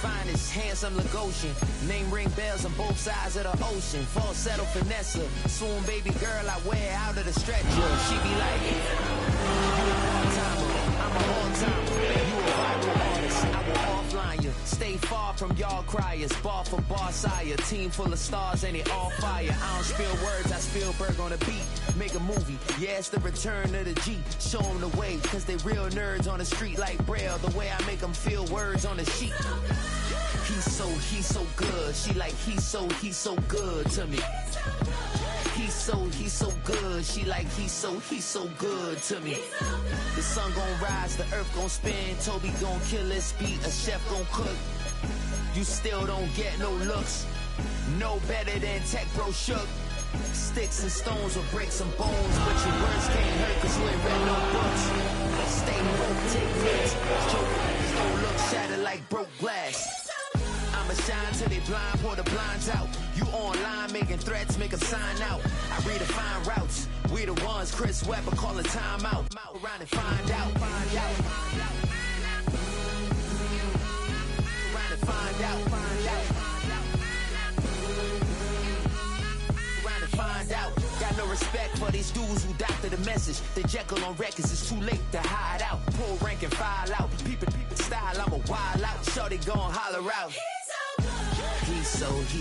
Finest, handsome Lagosian. Name ring bells on both sides of the ocean. Falsetto finesse, swoon baby girl I wear out of the stretcher. She be like, you a part-timer, I'm a on-timer. You a viral artist, I will offline you. Stay far from y'all criers, bar for bar sire. Team full of stars and it all fire. I don't spill words, I Spielberg on the beat. Make a movie, yeah, it's the return of the G. Show them the way, cause they real nerds on the street like Braille. The way I make them feel words on the sheet. He's so good. She like, he's so good to me. He's so good. She like, he's so good to me. The sun gon' rise, the earth gon' spin. Toby gon' kill this beat, a chef gon' cook. You still don't get no looks. No better than Tech Bro Shook. Sticks and stones will break some bones, but your words can't hurt cause you ain't read no books. Stay woke, take notes. Don't look shattered like broke glass. I'ma shine till they blind, pour the blinds out. You online making threats, make them sign out. I redefine routes. We the ones Chris Webber call a timeout. Around and find out. Around and find out. Around and find out. Got no respect for these dudes who doctor the message. They Jekyll on records, it's too late to hide out. Pull rank and file out. Peep it style, I'm a wild out. Shorty gon' holler out. He's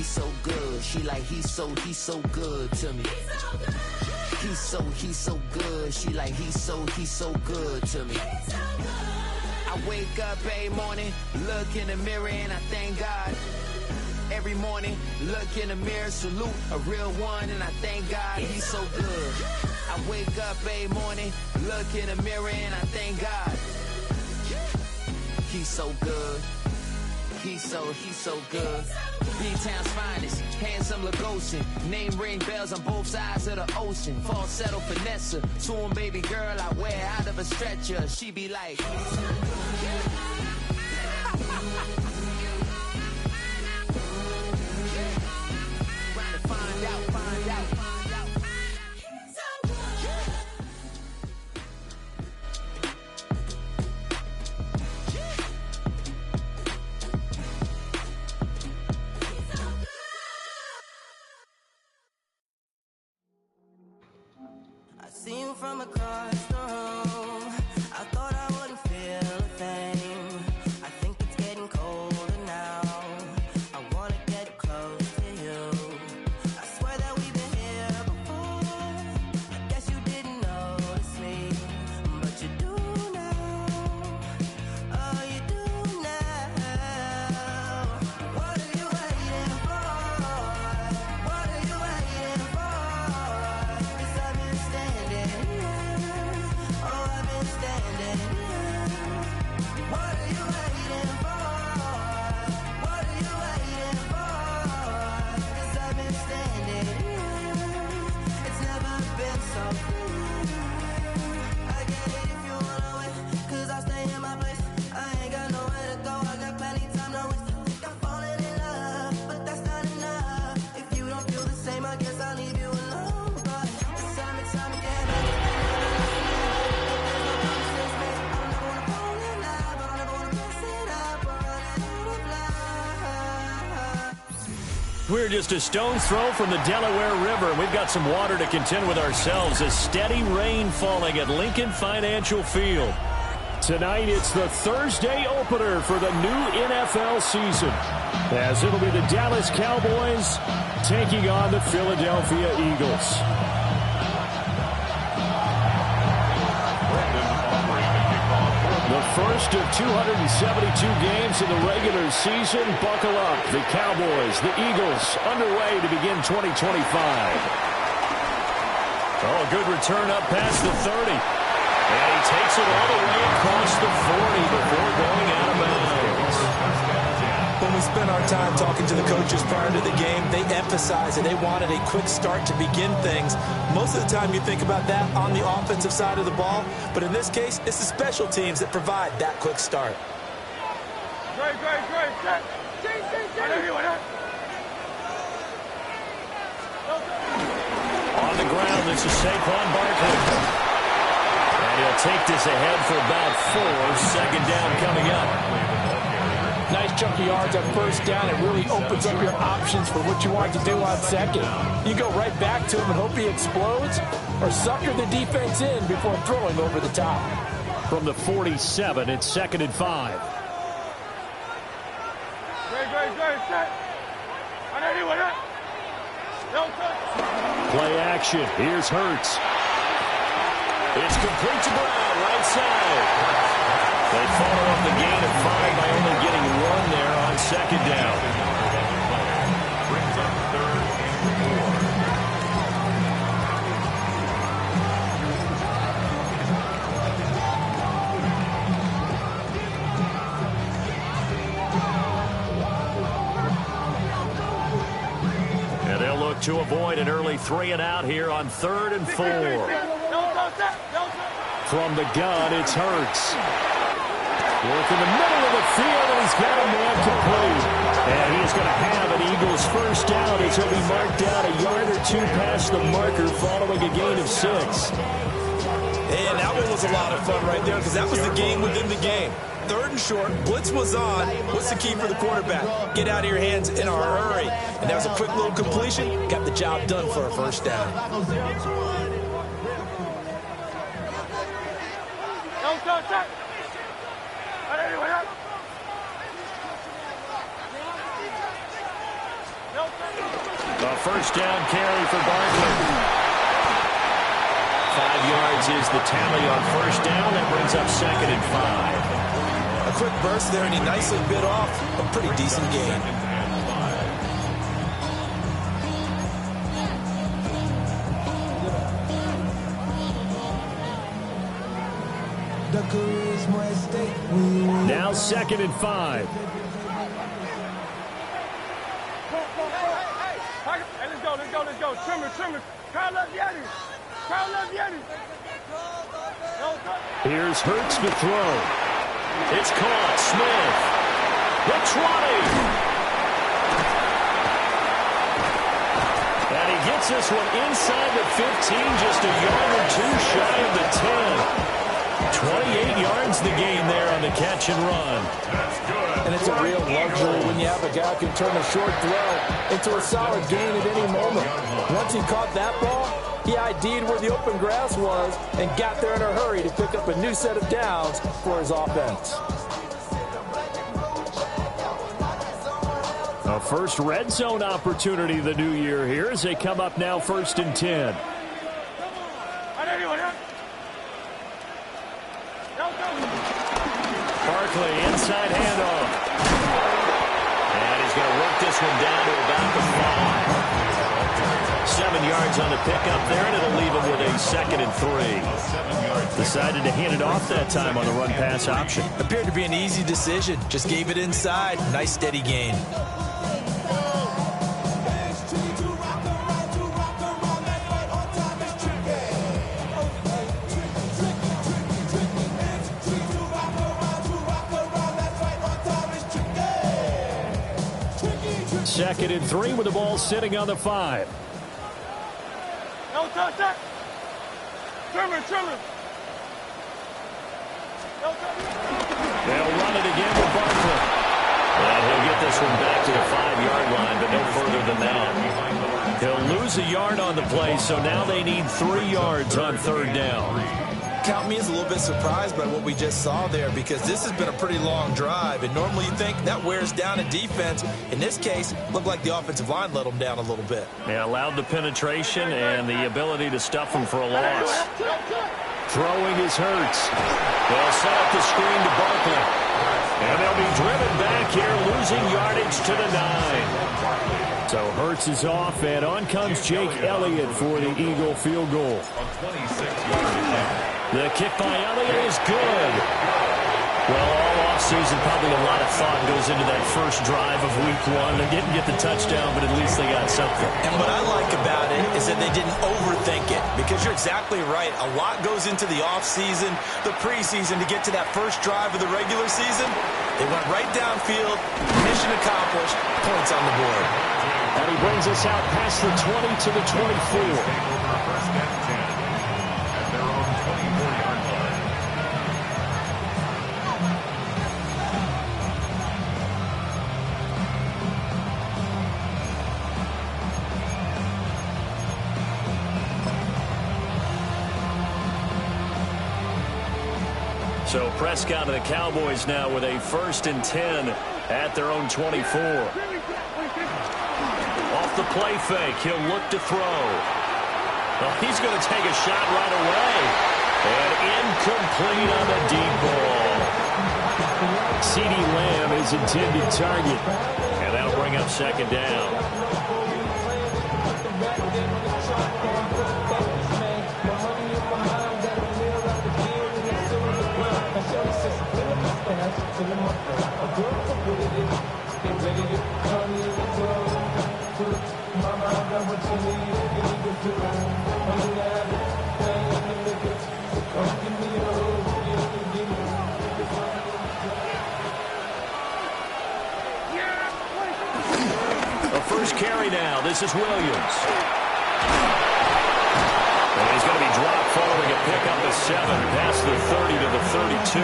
so good. She like, he's so good to me. He's so good. She like, he's so good to me. I wake up every morning, look in the mirror and I thank God. Every morning, look in the mirror, salute a real one and I thank God he's so good. I wake up every morning, look in the mirror and I thank God. He's so good. He's so good. B-Town's finest, handsome Lagosian. Name ring bells on both sides of the ocean. Falsetto finesse, swoon baby girl I wear out of a stretcher. She be like, trying to find out. I see you from across the room. I thought I wouldn't feel a thing. I think it's getting colder now. I wanna get close to you. I swear that we've been here before. I guess you didn't notice me, but you do now. Oh, you do now. What are you waiting for? What are you waiting for? 'Cause I've been standing here. Oh, I've been standing here. What are you waiting for? What are you waiting for? 'Cause I've been standing here. It's never been so clear. I get it if you wanna wait, 'cause I'll stay in my place. I ain't got nowhere to go, I got plenty time to waste. I think I'm falling in love, but that's not enough. If you don't feel the same, I guess I'll leave you alone. But it's time again. We're just a stone's throw from the Delaware River. We've got some water to contend with ourselves as steady rain falling at Lincoln Financial Field. Tonight, it's the Thursday opener for the new NFL season, as it'll be the Dallas Cowboys taking on the Philadelphia Eagles. The first of 272 games in the regular season. Buckle up. The Cowboys, the Eagles, underway to begin 2025. Oh, a good return up past the 30. And he takes it all the way across across the 40 before going out of bounds. When we spent our time talking to the coaches prior to the game, they emphasized that they wanted a quick start to begin things. Most of the time you think about that on the offensive side of the ball, but in this case, it's the special teams that provide that quick start. Great. On the ground, this is Saquon Barkley. And he'll take this ahead for about 4. Second down coming up. Nice chunk of yards on first down. It really opens up your options for what you want to do on second. You go right back to him and hope he explodes, or sucker the defense in before throwing over the top. From the 47, it's 2nd and 5. Set. Play action. Here's Hurts. It's complete to Brown, right side. They follow up the gain of 5 by only getting 1 there on 2nd down. Brings up 3rd and 4. And they'll look to avoid an early 3 and out here on 3rd and 4. From the gun, it's Hurts. Work in the middle of the field, and he's got a man complete. And he's going to have an Eagles first down as he'll be marked down a yard or 2 past the marker following a gain of 6. And that one was a lot of fun right there because that was the game within the game. 3rd and short, blitz was on. What's the key for the quarterback? Get out of your hands in a hurry. And that was a quick little completion. Got the job done for a first down. A first down carry for Barkley. 5 yards is the tally on first down. That brings up 2nd and 5. A quick burst there, and he nicely bit off a pretty decent gain. Now 2nd and 5. Hey, let's go. Trimmer. Crowd loves Yeti. Here's Hurts to throw. It's caught. Smith. The 20. And he gets this one inside the 15, just a yard or 2 shy of the 10. 28 yards the gain there on the catch and run. And it's a real luxury when you have a guy who can turn a short throw into a solid gain at any moment. Once he caught that ball, he ID'd where the open grass was and got there in a hurry to pick up a new set of downs for his offense. A first red zone opportunity the new year here as they come up now 1st and 10. Barkley, inside handoff. And he's going to work this one down to about the 5. 7 yards on the pickup there, and it'll leave him with a 2nd and 3. Decided to hand it off that time on the run-pass option. Appeared to be an easy decision. Just gave it inside. Nice steady gain. Second and 3 with the ball sitting on the 5. No touch that. Trimmer. No touch. They'll run it again with Barkley. And he'll get this one back to the 5-yard line, but no further than that. He'll lose a yard on the play, so now they need 3 yards on 3rd down. Count me as a little bit surprised by what we just saw there because this has been a pretty long drive, and normally you think that wears down a defense. In this case, looked like the offensive line let them down a little bit. Yeah, allowed the penetration and the ability to stuff them for a loss. Throwing is Hurts. They'll set up the screen to Barkley. And they'll be driven back here, losing yardage to the 9. So Hurts is off, and on comes Jake Elliott for the Eagle field goal. The kick by Elliott is good. Susan, probably a lot of thought goes into that first drive of week one. They didn't get the touchdown, but at least they got something. And what I like about it is that they didn't overthink it, because you're exactly right. A lot goes into the offseason, the preseason, to get to that first drive of the regular season. They went right downfield, mission accomplished, points on the board. And he brings us out past the 20 to the 24. So Prescott and the Cowboys now with a 1st and 10 at their own 24. Off the play fake, he'll look to throw. Well, he's going to take a shot right away. And incomplete on the deep ball. CeeDee Lamb is intended target. And that'll bring up 2nd down. A first carry now. This is Williams. And he's going to be dropped following a pickup of 7 past the 30 to the 32.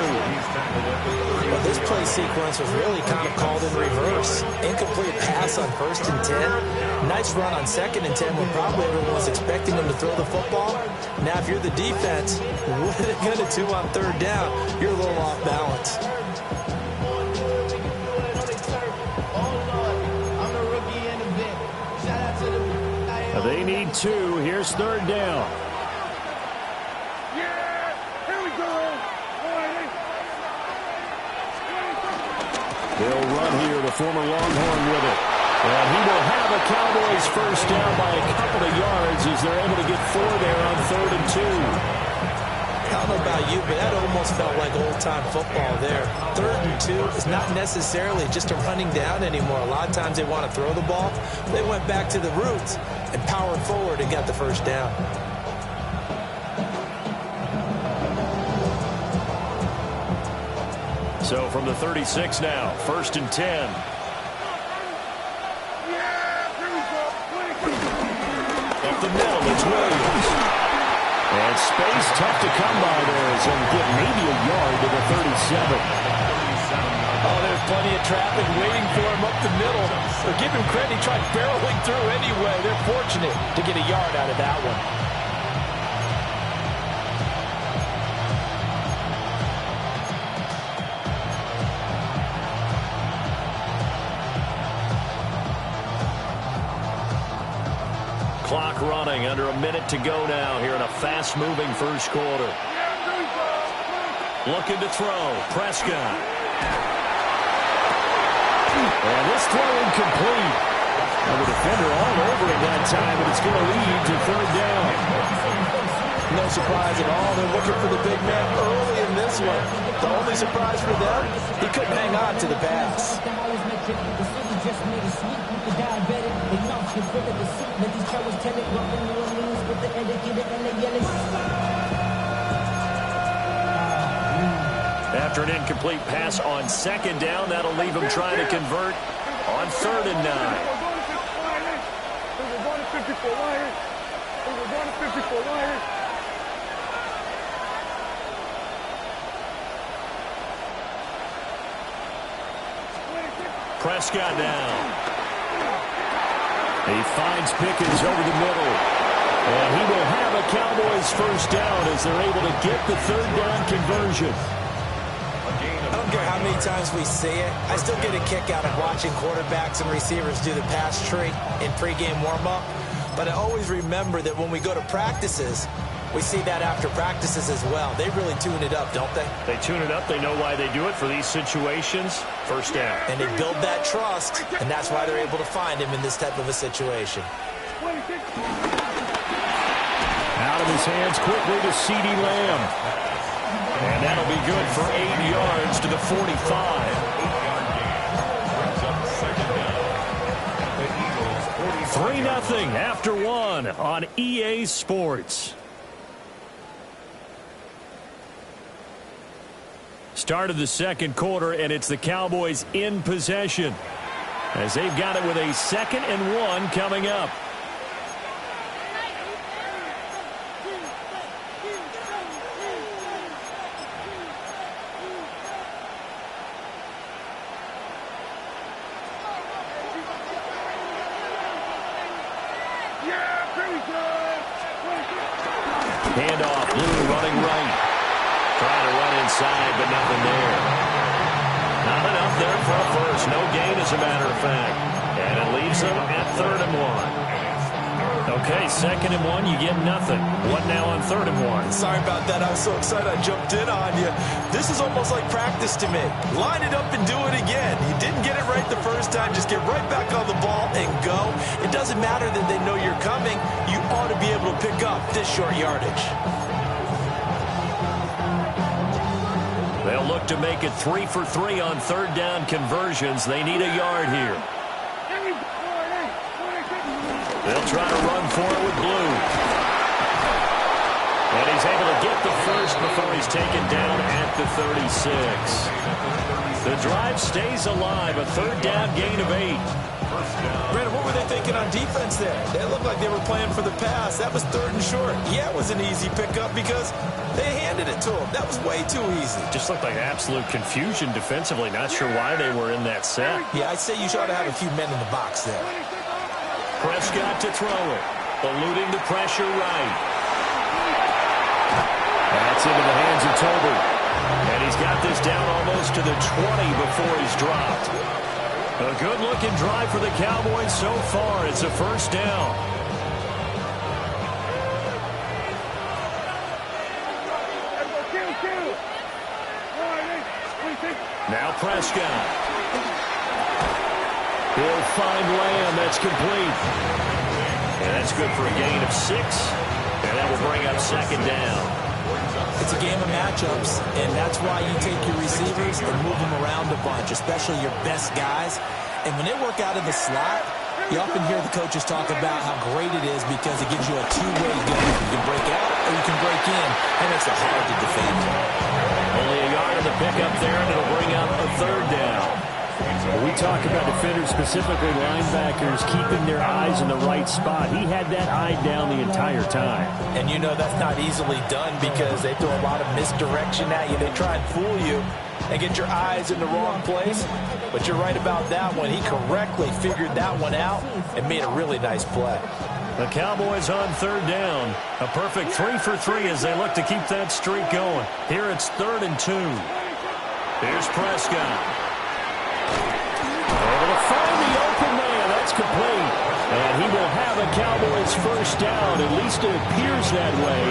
Well, this play sequence was really kind of called in reverse. Incomplete pass on 1st and 10. Nice run on 2nd and 10 when probably everyone was expecting them to throw the football. Now, if you're the defense, what are they going to do on 3rd down? You're a little off balance. They need 2. Here's 3rd down. They'll run here, the former Longhorn with it. And he will have a Cowboys 1st down by a couple of yards as they're able to get 4 there on 3rd and 2. I don't know about you, but that almost felt like old-time football there. 3rd and 2 is not necessarily just a running down anymore. A lot of times they want to throw the ball. They went back to the roots and powered forward and got the 1st down. So from the 36 now, 1st and 10. Up the middle, it's Williams. And space tough to come by there as he'll get maybe a yard to the 37. Oh, there's plenty of traffic waiting for him up the middle. But give him credit, he tried barreling through anyway. They're fortunate to get a yard out of that one. Clock running, under a minute to go now here in a fast-moving first quarter. Looking to throw, Prescott. And this throw incomplete. And the defender all over it that time, but it's going to lead to 3rd down. No surprise at all. They're looking for the big man early in this one. The only surprise for them, he couldn't hang on to the pass. After an incomplete pass on 2nd down, that'll leave him trying to convert on 3rd and 9. Prescott down. He finds Pickens over the middle. And he will have a Cowboys 1st down as they're able to get the 3rd down conversion. I don't care how many times we see it. I still get a kick out of watching quarterbacks and receivers do the pass tree in pregame warm-up. But I always remember that when we go to practices, we see that after practices as well. They really tune it up, don't they? They tune it up. They know why they do it for these situations. 1st down. And they build that trust, and that's why they're able to find him in this type of a situation. Out of his hands quickly to CeeDee Lamb. And that'll be good for 8 yards to the 45. 3-0 after 1 on EA Sports. Start of the second quarter, and it's the Cowboys in possession as they've got it with a 2nd and 1 coming up. Handoff, Blue running right. Trying to run inside, but nothing there. Not enough there for a first. No gain, as a matter of fact. And it leaves them at 3rd and 1. Okay, 2nd and 1, you get nothing. What now on 3rd and 1? Sorry about that. I was so excited I jumped in on you. This is almost like practice to me. Line it up and do it again. You didn't get it right the first time. Just get right back on the ball and go. It doesn't matter that they know you're coming. You ought to be able to pick up this short yardage. They'll look to make it 3 for 3 on 3rd down conversions. They need a yard here. They'll try to run for it with Blue. And he's able to get the first before he's taken down at the 36. The drive stays alive, a 3rd down gain of 8. Brandon, what were they thinking on defense there? They looked like they were playing for the pass. That was 3rd and short. Yeah, it was an easy pickup because they handed it to him. That was way too easy. Just looked like absolute confusion defensively. Not sure why they were in that set. Yeah, I'd say you should have a few men in the box there. Prescott to throw it. Eluding the pressure right. That's into the hands of Tolbert. And he's got this down almost to the 20 before he's dropped. A good-looking drive for the Cowboys so far. It's a 1st down. Now Prescott. He'll find Lamb. That's complete. And that's good for a gain of 6. And that will bring up 2nd down. It's a game of matchups, and that's why you take your receivers and move them around a bunch, especially your best guys. And when they work out in the slot, you often hear the coaches talk about how great it is because it gives you a two-way game. You can break out or you can break in. That makes it hard to defend. Only a yard of the pickup there, and it'll bring up a 3rd down. We talk about defenders, specifically linebackers, keeping their eyes in the right spot. He had that eye down the entire time. And you know that's not easily done because they throw a lot of misdirection at you. They try and fool you and get your eyes in the wrong place. But you're right about that one. He correctly figured that one out and made a really nice play. The Cowboys on 3rd down. A perfect 3 for 3 as they look to keep that streak going. Here it's 3rd and 2. Here's Prescott. Able to find the open man. That's complete. And he will have a Cowboys 1st down. At least it appears that way.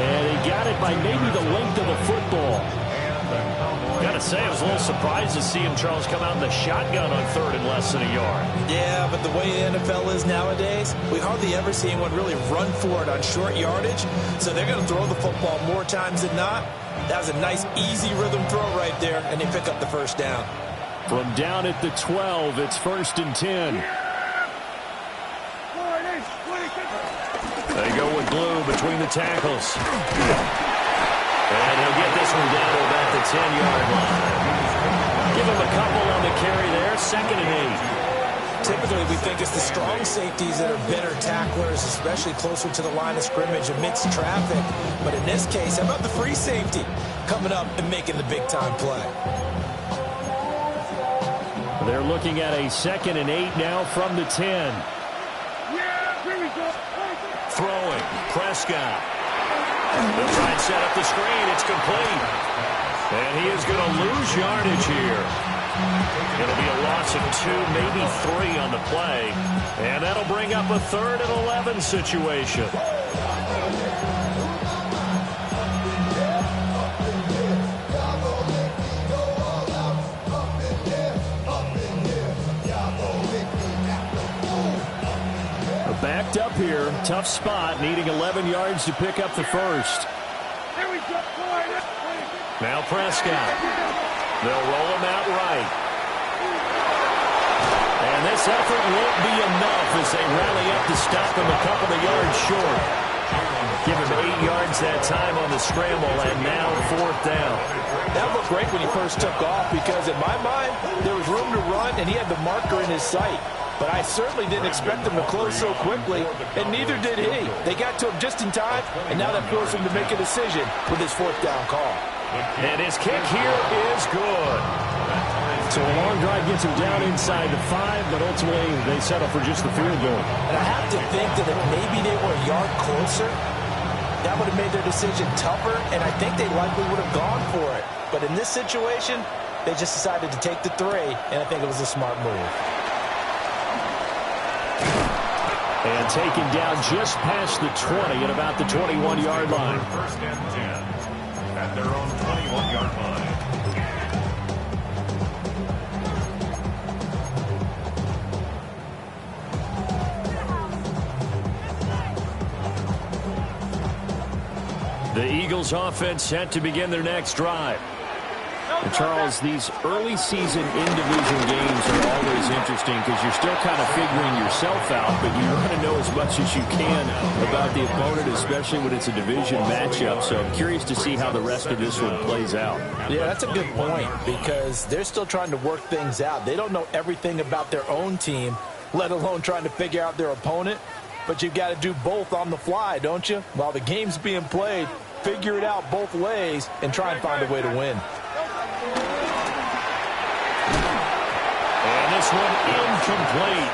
And he got it by maybe the length of the football. Got to say, I was a little surprised to see him, Charles, come out in the shotgun on 3rd and less than a yard. Yeah, but the way the NFL is nowadays, we hardly ever see anyone really run for it on short yardage. So they're going to throw the football more times than not. That was a nice, easy rhythm throw right there, and they pick up the 1st down. From down at the 12, it's 1st and 10. They go with Blue between the tackles. And he'll get this one down to about the 10-yard line. Give him a couple on the carry there, 2nd and 8. Typically, we think it's the strong safeties that are better tacklers, especially closer to the line of scrimmage amidst traffic. But in this case, how about the free safety coming up and making the big-time play? They're looking at a 2nd and 8 now from the 10. Throwing, Prescott. They'll try and set up the screen. It's complete. And he is going to lose yardage here. It'll be a loss of 2, maybe 3 on the play. And that'll bring up a 3rd and 11 situation. Backed up here, tough spot, needing 11 yards to pick up the 1st. Now Prescott. They'll roll him out right. And this effort won't be enough as they rally up to stop him a couple of yards short. Give him 8 yards that time on the scramble, and now 4th down. That looked great when he first took off because, in my mind, there was room to run, and he had the marker in his sight. But I certainly didn't expect him to close so quickly, and neither did he. They got to him just in time, and now that forced him to make a decision with his 4th down call. And his kick here is good. So a long drive gets him down inside the 5, but ultimately they settle for just the field goal. And I have to think that if maybe they were a yard closer, that would have made their decision tougher, and I think they likely would have gone for it. But in this situation, they just decided to take the 3, and I think it was a smart move. And taken down just past the 20 at about the 21-yard line. First and 10 at their own 21-yard line. The Eagles offense set to begin their next drive. And Charles, these early season in-division games are always interesting because you're still kind of figuring yourself out, but you want to know as much as you can about the opponent, especially when it's a division matchup. So I'm curious to see how the rest of this one plays out. Yeah, that's a good point because they're still trying to work things out. They don't know everything about their own team, let alone trying to figure out their opponent. But you've got to do both on the fly, don't you? While the game's being played, figure it out both ways and try and find a way to win. And this one incomplete.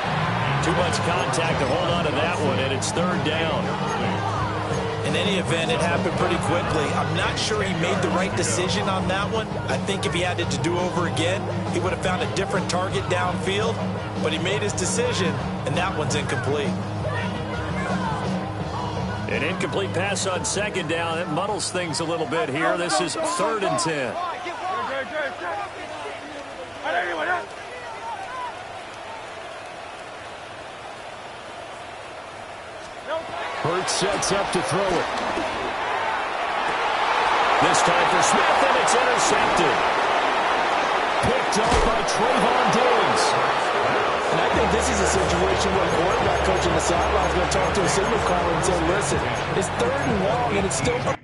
Too much contact to hold on to that one, and it's 3rd down. In any event, it happened pretty quickly. I'm not sure he made the right decision on that one. I think if he had it to do over again, he would have found a different target downfield. But he made his decision, and that one's incomplete. An incomplete pass on 2nd down. It muddles things a little bit here. This is 3rd and 10. Hurts sets up to throw it. This time for Smith, and it's intercepted. Picked up by Trayvon Diggs. And I think this is a situation where the quarterback coach in the sideline is going to talk to a signal caller and say, listen, it's 3rd and long, and it's still...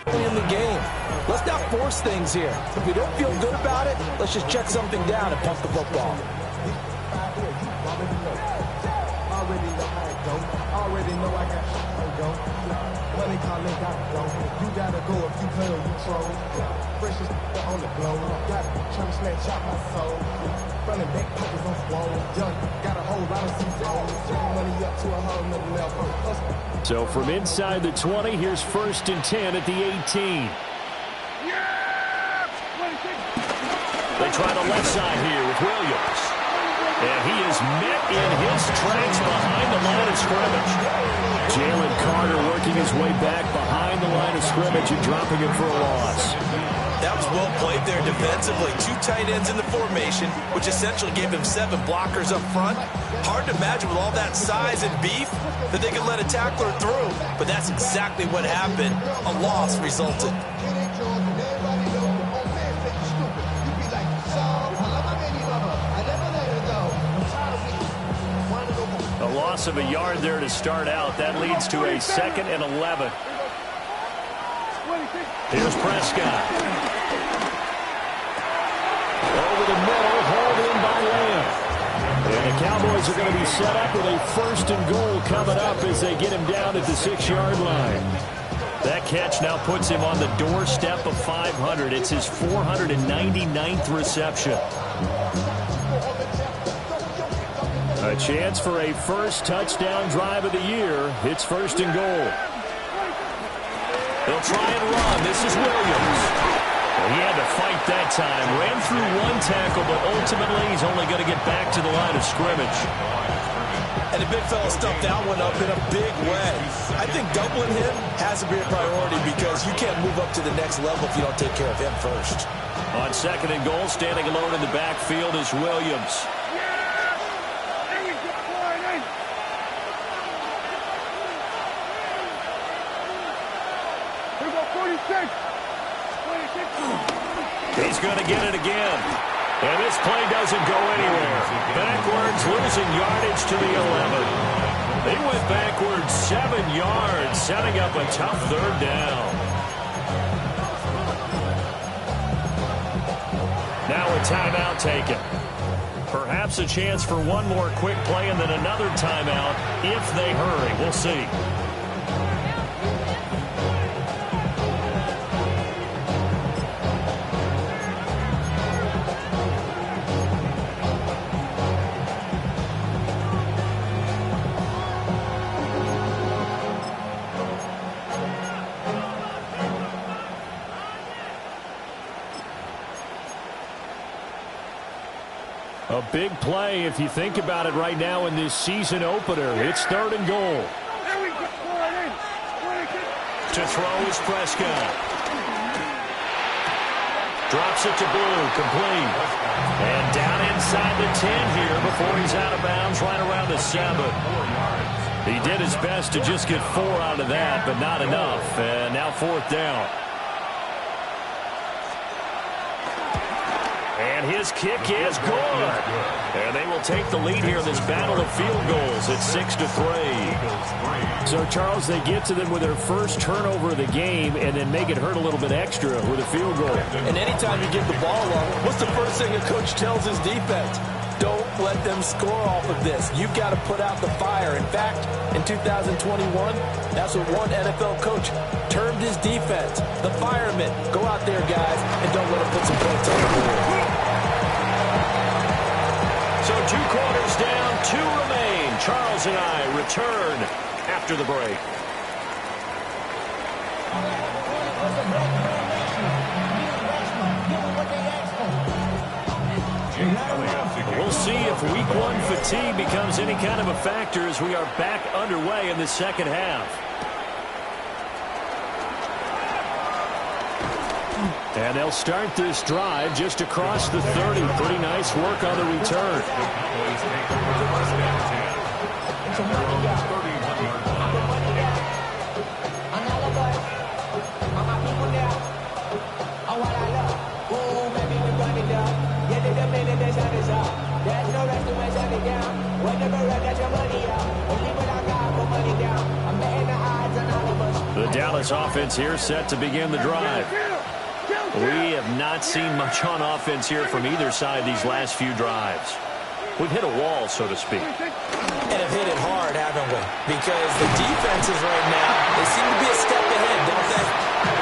in the game. Let's not force things here. If we don't feel good about it, let's just check something down and pump the football. Already know I got to go. Money calling, got to go. You gotta go if you play or you troll. Fresh as on the glow. Got trying to snatch out my soul. Running back pockets on swole. Young, got a whole lot of seasons. Turn money up to a whole nother level. So from inside the 20, here's 1st and 10 at the 18. They try the left side here with Williams. And he is met in his tracks behind the line of scrimmage. Jalen Carter working his way back behind the line of scrimmage and dropping him for a loss. That was well played there defensively. 2 tight ends in the formation, which essentially gave him 7 blockers up front. Hard to imagine with all that size and beef that they could let a tackler through. But that's exactly what happened. A loss resulted. A loss of a yard there to start out. That leads to a 2nd and 11. Here's Prescott. Over the middle, hauled in by Lamb. And the Cowboys are going to be set up with a 1st and goal coming up as they get him down at the 6-yard line. That catch now puts him on the doorstep of 500. It's his 499th reception. A chance for a first touchdown drive of the year. It's 1st and goal. They'll try and run. This is Williams. Well, he had to fight that time. Ran through 1 tackle, but ultimately he's only going to get back to the line of scrimmage. And the big fella stuffed that one up in a big way. I think doubling him has to be a priority because you can't move up to the next level if you don't take care of him first. On 2nd and goal, standing alone in the backfield is Williams. He's going to get it again. And this play doesn't go anywhere. Backwards, losing yardage to the 11. They went backwards 7 yards, setting up a tough 3rd down. Now a timeout taken. Perhaps a chance for one more quick play and then another timeout if they hurry. We'll see. A big play if you think about it right now in this season opener. It's 3rd and goal. To throw is Prescott. Drops it to Blue, complete. And down inside the 10 here before he's out of bounds right around the 7. He did his best to just get 4 out of that, but not enough. And now 4th down. And his kick is good. And they will take the lead here in this battle of field goals at 6-3. So, Charles, they get to them with their first turnover of the game and then make it hurt a little bit extra with a field goal. And anytime you give the ball up, what's the first thing a coach tells his defense? Don't let them score off of this. You've got to put out the fire. In fact, in 2021, that's what one NFL coach termed his defense, the firemen. Go out there, guys, and don't let them put some points on the board. So 2 quarters down, 2 remain. Charles and I return after the break. We'll see if week 1 fatigue becomes any kind of a factor as we are back underway in the second half. And they'll start this drive just across the 30. Pretty nice work on the return. The Dallas offense here set to begin the drive. We have not seen much on offense here from either side these last few drives. We've hit a wall, so to speak. And have hit it hard, haven't we? Because the defenses right now, they seem to be a step ahead, don't they?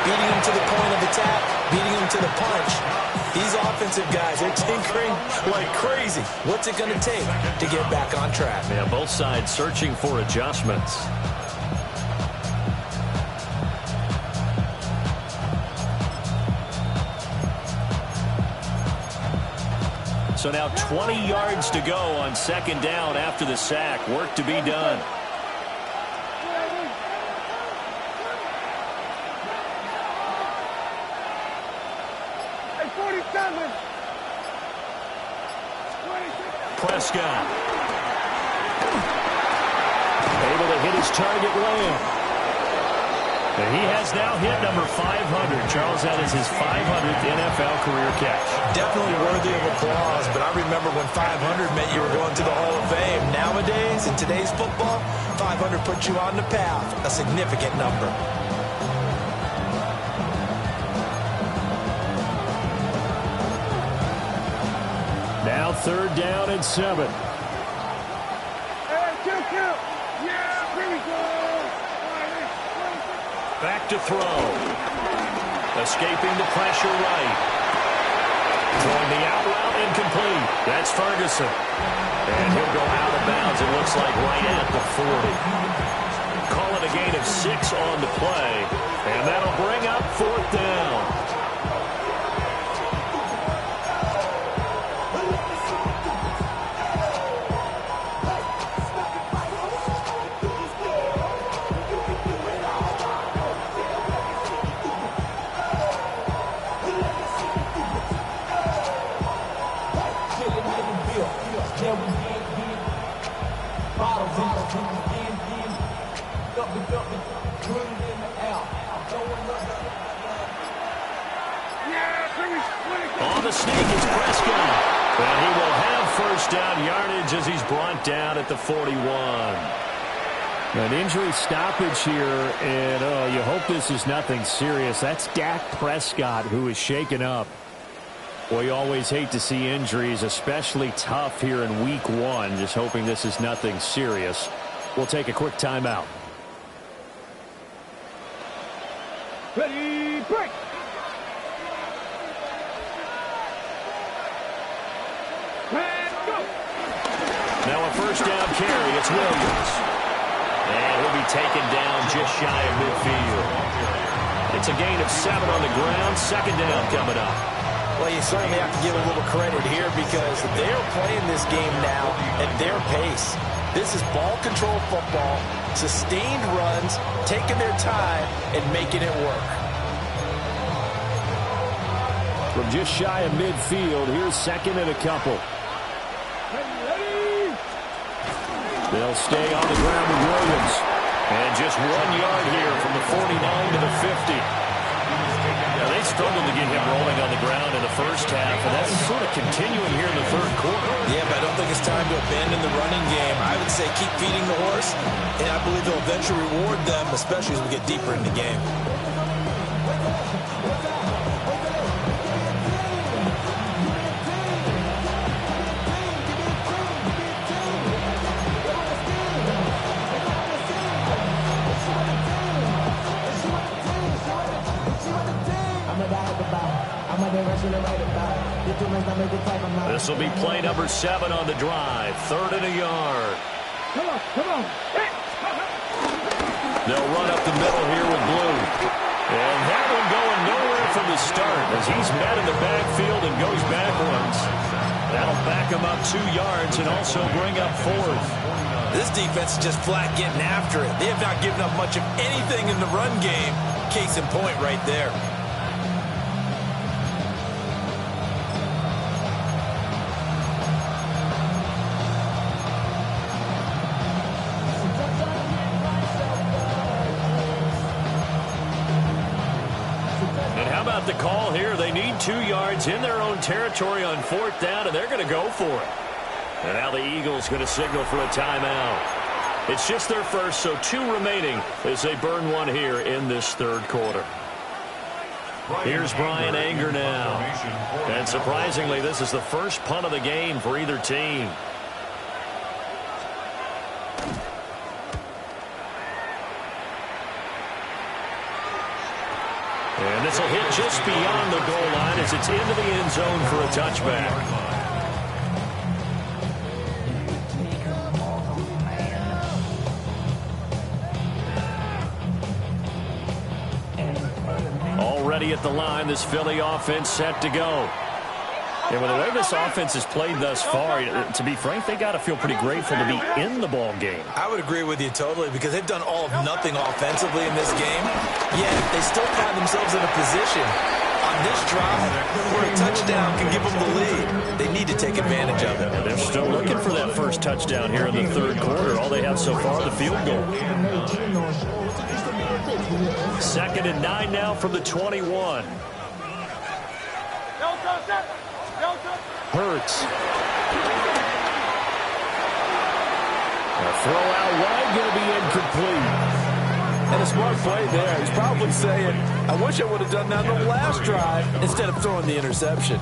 Beating them to the point of attack, beating them to the punch. These offensive guys, they're tinkering like crazy. What's it going to take to get back on track? Yeah, both sides searching for adjustments. So now 20 yards to go on 2nd down after the sack. Work to be done. Prescott. Able to hit his target Lamb. And he has now hit number 500. Charles, that is his 500th NFL career catch. Definitely worthy of applause, but I remember when 500 meant you were going to the Hall of Fame. Nowadays, in today's football, 500 puts you on the path, a significant number. Now 3rd down and 7. Back to throw. Escaping the pressure right. Throwing the out route incomplete. That's Ferguson. And he'll go out of bounds, it looks like, right at the 40. Call it a gain of 6 on the play. And that'll bring up 4th down. the sneak. It's Prescott. And he will have first down yardage as he's brought down at the 41. An injury stoppage here, and you hope this is nothing serious. That's Dak Prescott, who is shaken up. Well, you always hate to see injuries, especially tough here in week 1. Just hoping this is nothing serious. We'll take a quick timeout. Ready, break. Now a first down carry. It's Williams. And he'll be taken down just shy of midfield. It's a gain of 7 on the ground. Second down coming up. Well, you certainly have to give a little credit here because they're playing this game now at their pace. This is ball control football, sustained runs, taking their time, and making it work. From just shy of midfield, here's second and a couple. They'll stay on the ground with Williams. And just 1 yard here from the 49 to the 50. Now, they struggled to get him rolling on the ground in the first half, and that's sort of continuing here in the third quarter. Yeah, but I don't think it's time to abandon the running game. I would say keep feeding the horse, and I believe they'll eventually reward them, especially as we get deeper in the game. This will be play number 7 on the drive. 3rd and a yard. Come on. Hey. They'll run up the middle here with Blue. And that one going nowhere from the start as he's met in the backfield and goes backwards. That'll back him up 2 yards and also bring up 4th. This defense is just flat getting after it. They have not given up much of anything in the run game. Case in point right there. The call here, they need 2 yards in their own territory on 4th down, and they're going to go for it. And now the Eagles going to signal for a timeout. It's just their first, so 2 remaining as they burn 1 here in this third quarter. Here's Brian Anger now. And surprisingly, this is the first punt of the game for either team. And this will hit just beyond the goal line as it's into the end zone for a touchback. Already at the line, this Philly offense set to go. And with the way this offense has played thus far, to be frank, they got to feel pretty grateful to be in the ball game. I would agree with you totally because they've done all of nothing offensively in this game, yet they still find themselves in a position on this drive where a touchdown can give them the lead. They need to take advantage of it. And they're still looking for that first touchdown here in the third quarter. All they have so far, the field goal. 2nd and 9 now from the 21. Hurts. A throw out wide, going to be incomplete. And a smart play there. He's probably saying, I wish I would have done that on the last drive instead of throwing the interception.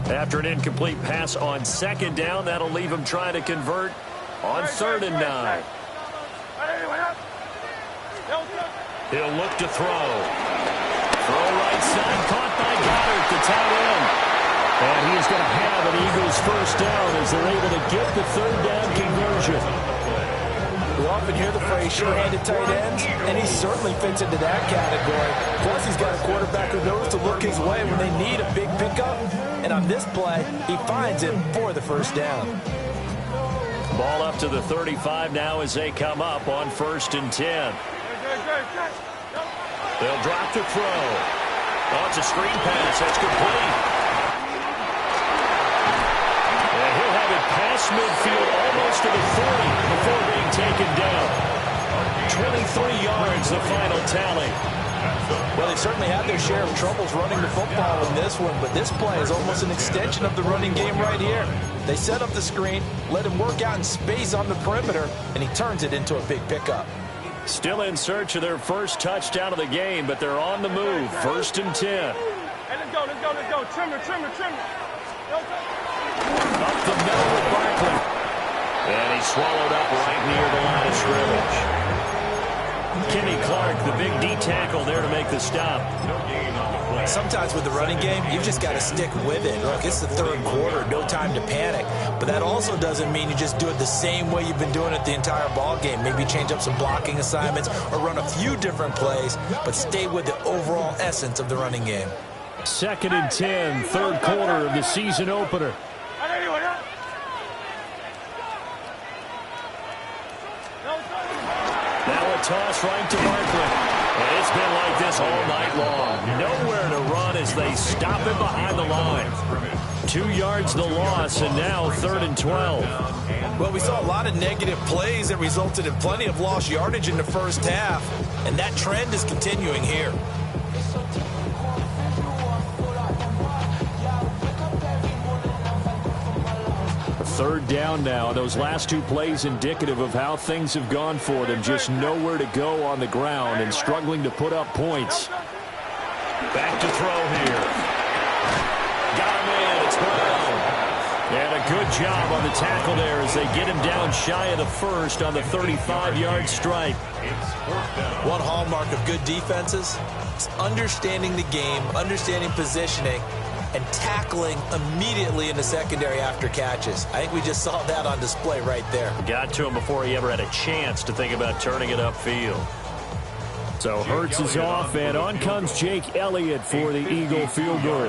After an incomplete pass on 2nd down, that'll leave him trying to convert on 3rd and 9. He'll look to throw. Throw right side, caught by Goddard, the tight end. And he is going to have an Eagles first down as they're able to get the 3rd down conversion. We often hear the phrase sure-handed tight ends, and he certainly fits into that category. Plus, he's got a quarterback who knows to look his way when they need a big pickup. And on this play, he finds it for the first down. Ball up to the 35 now as they come up on 1st and 10. They'll drop to throw. Oh, it's a screen pass. That's complete. past midfield, almost to the 40 before being taken down. 23 yards, the final tally. Well, they certainly had their share of troubles running the football in this one, but this play is almost an extension of the running game right here. They set up the screen, let him work out in space on the perimeter, and he turns it into a big pickup. Still in search of their first touchdown of the game, but they're on the move. 1st and 10. Hey, let's go. Trimmer. Up the middle with Barkley. And he's swallowed up right near the line of scrimmage. Kenny Clark, the big D tackle there to make the stop. Sometimes with the running game, you've just got to stick with it. Look, it's the third quarter, no time to panic. But that also doesn't mean you just do it the same way you've been doing it the entire ball game. Maybe change up some blocking assignments or run a few different plays, but stay with the overall essence of the running game. 2nd and 10, third quarter of the season opener. Now a toss right to Barkley. And it's been like this all night long. Nowhere to run as they stop him behind the line. 2 yards the loss, and now 3rd and 12. Well, we saw a lot of negative plays that resulted in plenty of lost yardage in the first half, and that trend is continuing here. Third down now. Those last 2 plays indicative of how things have gone for them. Just nowhere to go on the ground and struggling to put up points. Back to throw here. Got him in. It's Brown. And a good job on the tackle there as they get him down shy of the first on the 35-yard strike. One hallmark of good defenses is understanding the game, understanding positioning, and tackling immediately in the secondary after catches. I think we just saw that on display right there. Got to him before he ever had a chance to think about turning it upfield. So Hurts is off, and on comes Jake Elliott for the Eagle field goal.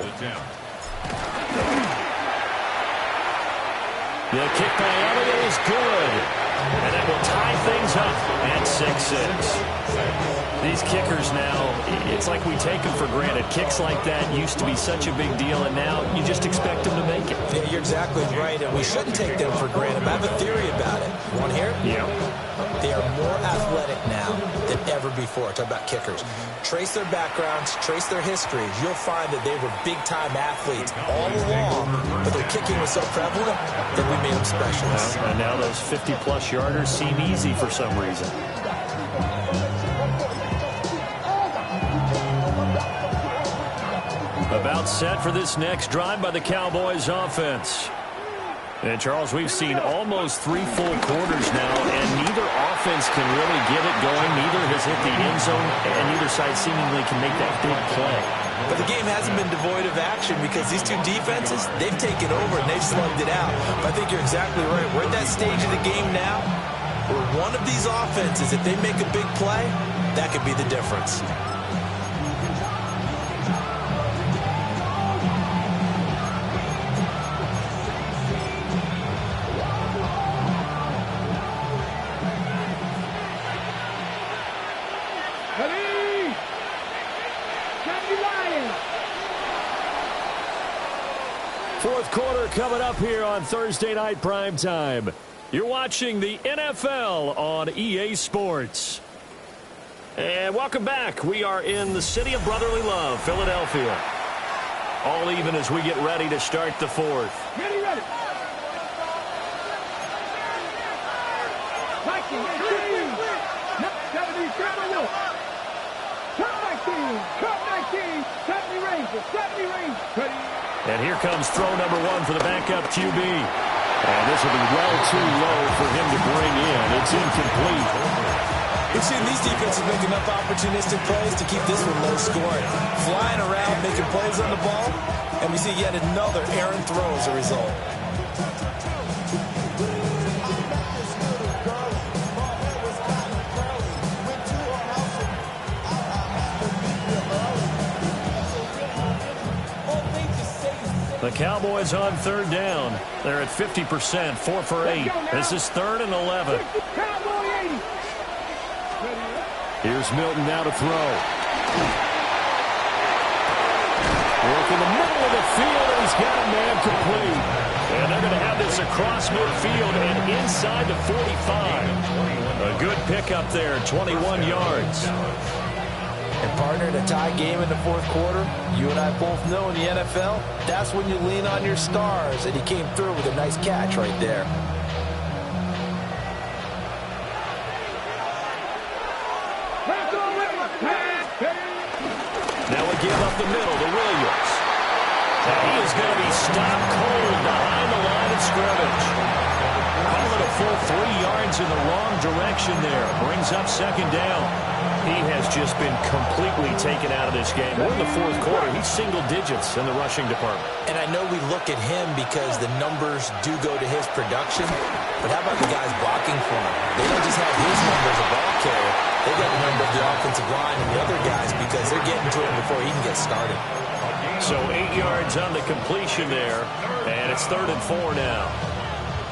The kick by Elliott is good. And that will tie things up at 6-6. These kickers now, it's like we take them for granted. Kicks like that used to be such a big deal, and now you just expect them to make it. Yeah, you're exactly right, and we shouldn't take them for granted. I have a theory about it. You want to hear it? Yeah. They are more athletic now than ever before. Talk about kickers. Trace their backgrounds, trace their histories. You'll find that they were big-time athletes all along, but their kicking was so prevalent that we made them specialists. Well, and now those 50-plus yarders seem easy for some reason. About set for this next drive by the Cowboys offense. And, Charles, we've seen almost 3 full quarters now, and neither offense can really get it going. Neither has hit the end zone, and neither side seemingly can make that big play. But the game hasn't been devoid of action because these two defenses, they've taken over and they've slugged it out. But I think you're exactly right. We're at that stage of the game now where one of these offenses, if they make a big play, that could be the difference. Fourth quarter coming up here on Thursday Night Primetime. You're watching the NFL on EA Sports. And welcome back. We are in the city of brotherly love, Philadelphia. All even as we get ready to start the fourth. Ready. And here comes throw number 1 for the backup QB. And this will be well too low for him to bring in. It's incomplete. We've seen these defenses make enough opportunistic plays to keep this one low scoring. Flying around, making plays on the ball, and we see yet another errant throw as a result. The Cowboys on third down. They're at 50%, 4 for 8. This is 3rd and 11. Here's Milton now to throw. Work in the middle of the field, and he's got a man complete. And And they're going to have this across midfield and inside the 45. A good pickup there, 21 yards. And partner, in a tie game in the fourth quarter, you and I both know in the NFL, that's when you lean on your stars, and he came through with a nice catch right there. Now a give up the middle to Williams. And he is going to be stopped cold behind the line of scrimmage. Call it a full 3 yards in the wrong direction there. Brings up second down. He has just been completely taken out of this game. We're in the fourth quarter. He's single digits in the rushing department. And I know we look at him because the numbers do go to his production, but how about the guys blocking for him? They don't just have his number as a ball carrier. They got the number of the offensive line and the other guys because they're getting to him before he can get started. So 8 yards on the completion there, and it's 3rd and 4 now.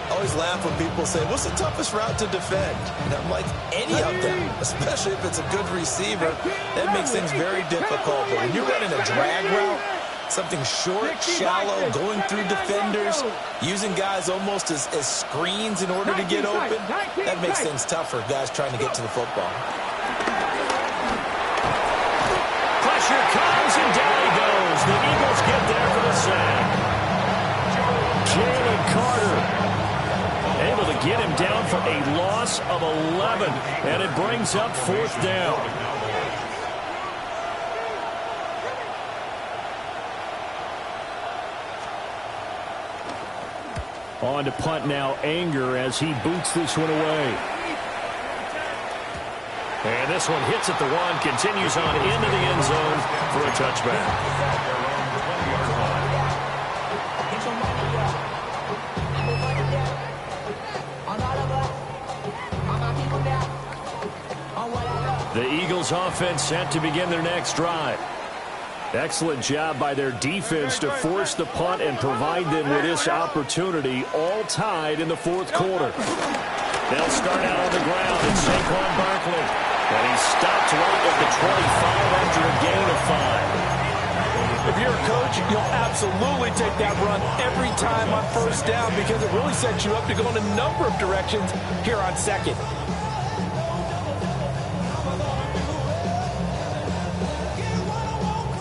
I always laugh when people say, what's the toughest route to defend? And I'm like, any of them, especially if it's a good receiver. That makes things very difficult. But when you're running a drag route, something short, shallow, going through defenders, using guys almost as screens in order to get open, that makes things tougher, guys trying to get to the football. Pressure comes, and down he goes. The Eagles get there for the sack. Jalen Carter able to get him down for a loss of 11, and it brings up 4th down. On to punt now, Anger, as he boots this one away. And this one hits at the 1, continues on into the end zone for a touchback. The Eagles offense set to begin their next drive. Excellent job by their defense to force the punt and provide them with this opportunity, all tied in the fourth quarter. They'll start out on the ground, and Saquon Barkley. And he's stopped right at the 25 after a gain of 5. If you're a coach, you'll absolutely take that run every time on first down because it really sets you up to go in a number of directions here on second.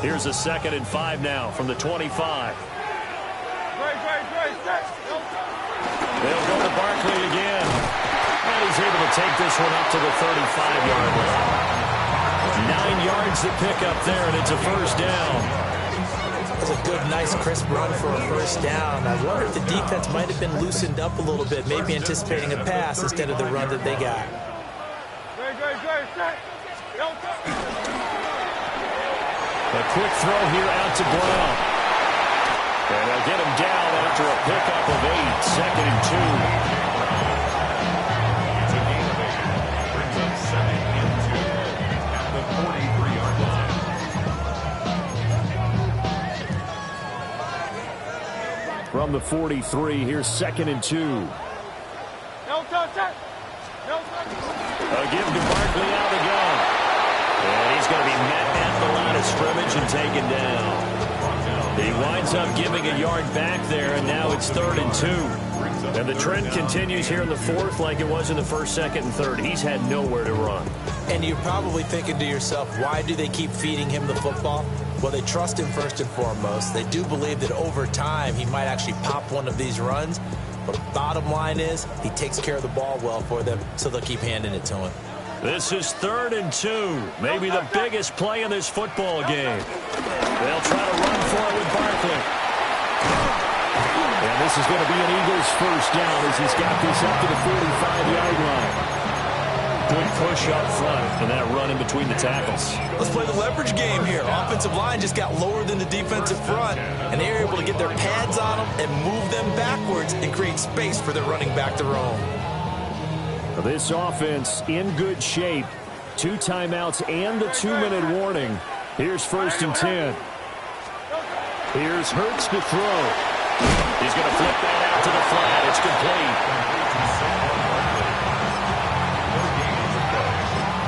Here's a 2nd and 5 now from the 25. They'll go to Barkley again. And he's able to take this one up to the 35-yard line. 9 yards to pick up there, and it's a first down. That's a good, nice, crisp run for a first down. I wonder if the defense might have been loosened up a little bit, maybe anticipating a pass instead of the run that they got. A quick throw here out to Brown. And they'll get him down after a pickup of 8, 2nd and 2. It's a gain of 8. Brings up 2nd and 2 at the 43-yard line. From the 43, here's 2nd and 2. A give to Barkley out of the gun. And he's going to be met at the line of scrimmage and taken down. He winds up giving a yard back there, and now it's 3rd and 2. And the trend continues here in the fourth like it was in the 1st, 2nd, and 3rd. He's had nowhere to run. And you're probably thinking to yourself, why do they keep feeding him the football? Well, they trust him first and foremost. They do believe that over time he might actually pop one of these runs. But bottom line is he takes care of the ball well for them, so they'll keep handing it to him. This is 3rd and 2. Maybe the biggest play in this football game. They'll try to run for it with Barkley. And this is going to be an Eagles first down as he's got this up to the 45-yard line. Good push up front and that run in between the tackles. Let's play the leverage game here. Offensive line just got lower than the defensive front, and they were able to get their pads on them and move them backwards and create space for their running back to roam. This offense in good shape. 2 timeouts and the 2-minute warning. Here's 1st and 10. Here's Hurts to throw. He's going to flip that out to the flat. It's complete.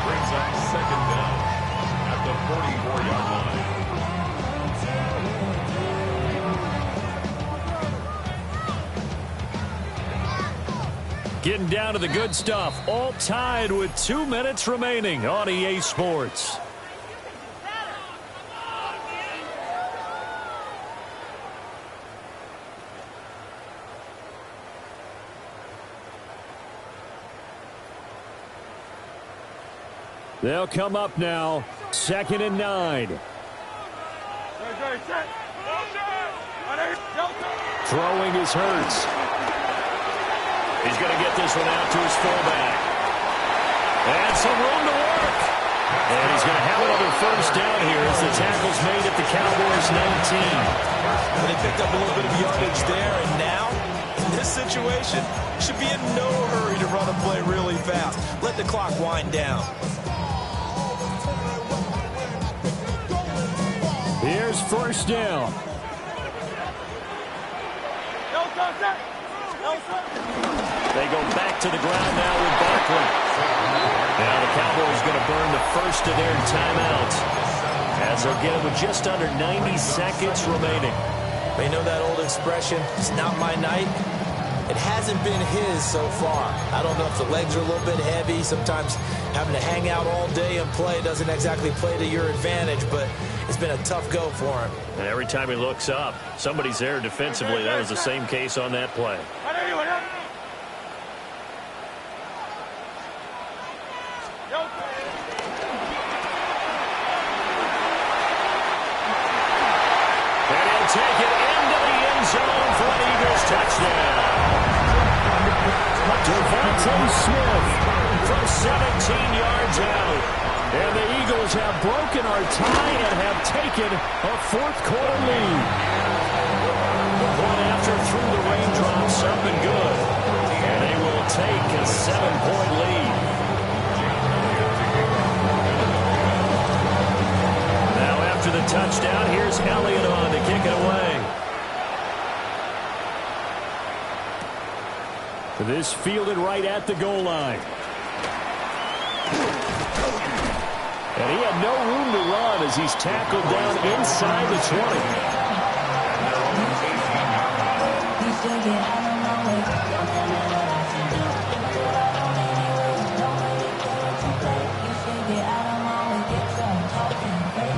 Brings up 2nd down at the 44-yard line. Getting down to the good stuff. All tied with 2 minutes remaining on EA Sports. They'll come up now. 2nd and 9. Throwing is Hurts. He's going to get this one out to his fullback. And some room to work. And he's going to have another first down here as the tackle's made at the Cowboys 19. Well, they picked up a little bit of yardage there, and now, in this situation, should be in no hurry to run a play really fast. Let the clock wind down. Here's first down. They go back to the ground now with Barkley. Now the Cowboys going to burn the first of their timeouts as they'll get it with just under 90 seconds remaining. They know that old expression, it's not my night. It hasn't been his so far. I don't know if the legs are a little bit heavy. Sometimes having to hang out all day and play doesn't exactly play to your advantage, but it's been a tough go for him. And every time he looks up, somebody's there defensively. That was the same case on that play. And he'll take it into the end zone for an Eagles touchdown. Devontae Smith from 17 yards out. And the Eagles have broken our tie and have taken a fourth-quarter lead. One after through the raindrops, up and good. And they will take a 7-point lead. Now after the touchdown, here's Elliott on to kick it away. This fielded right at the goal line. And he had no room to run as he's tackled down inside the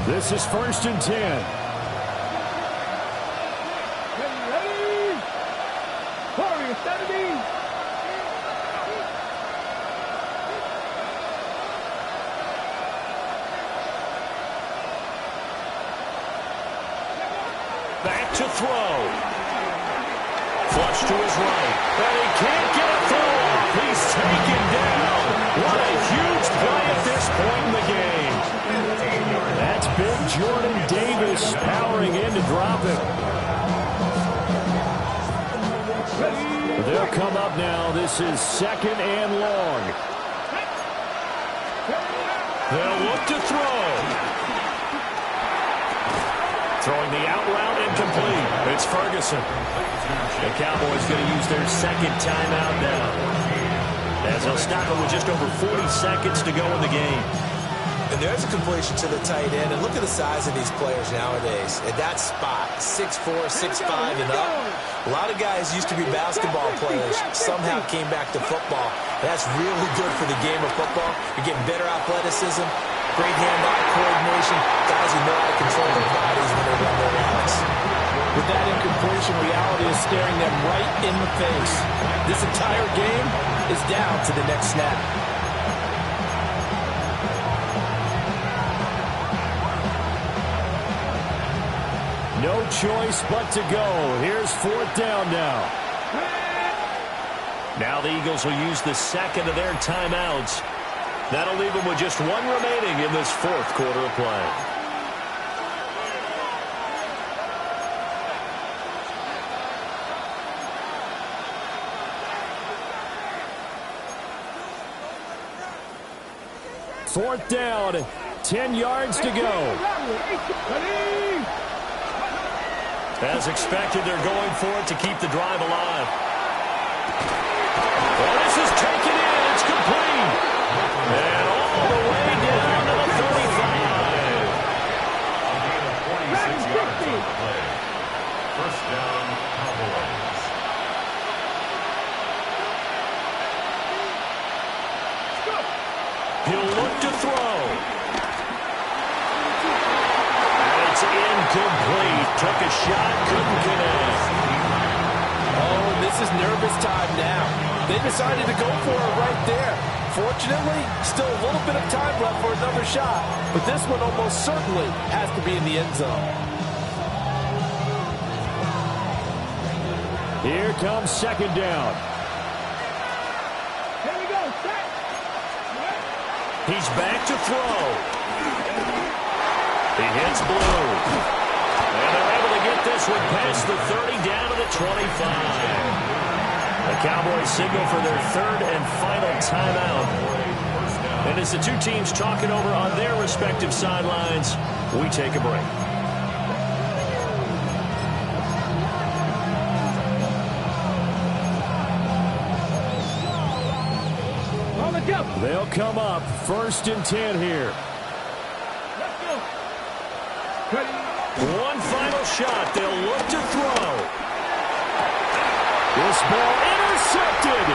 20. This is 1st and 10. Back to throw. Flush to his right. But he can't get a throw off. He's taken down. What a huge play at this point in the game. That's big Jordan Davis powering in to drop it. They'll come up now. This is 2nd and long. They'll look to throw. Throwing the out route incomplete. It's Ferguson. The Cowboys going to use their 2nd timeout now, as they'll stop it with just over 40 seconds to go in the game. And there's a completion to the tight end. And look at the size of these players nowadays. At that spot, 6'4", 6'5", and up. A lot of guys used to be basketball players, somehow came back to football. That's really good for the game of football. You're getting better athleticism, great hand-eye coordination, guys who know how to control their bodies when they run their routes. With that incompletion, reality is staring them right in the face. This entire game is down to the next snap. No choice but to go. Here's 4th down now. Now the Eagles will use the 2nd of their timeouts. That'll leave them with just one remaining in this 4th quarter of play. Fourth down, 10 yards to go. As expected, they're going for it to keep the drive alive. Well, this is taken in. It's complete. And all the way down to the 35. 46 yards on the play. First down, Cowboys. a shot, couldn't connect. Oh, this is nervous time now. They decided to go for it right there. Fortunately, still a little bit of time left for another shot, but this one almost certainly has to be in the end zone. Here comes second down. Here we go, set. He's back to throw. He hits blue. And they're able to get this one past the 30 down to the 25. The Cowboys signal for their third and final timeout. And as the two teams talk it over on their respective sidelines, we take a break. They'll come up 1st and 10 here. Let's go. Ready. One final shot. They'll look to throw. This ball intercepted.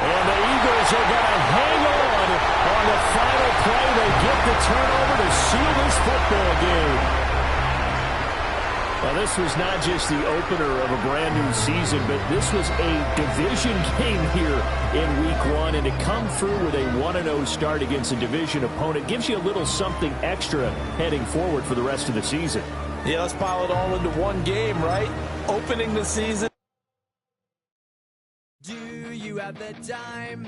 And the Eagles are going to hang on the final play. They get the turnover to seal this football game. Well, this was not just the opener of a brand new season, but this was a division game here in week 1. And to come through with a 1-0 start against a division opponent gives you a little something extra heading forward for the rest of the season. Yeah, let's pile it all into one game, right? Opening the season. Do you have the time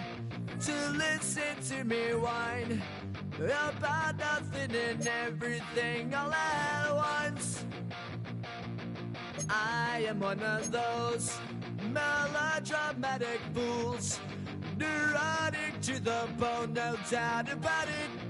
to listen to me whine about nothing and everything all at once? I am one of those melodramatic fools, neurotic to the bone, no doubt about it.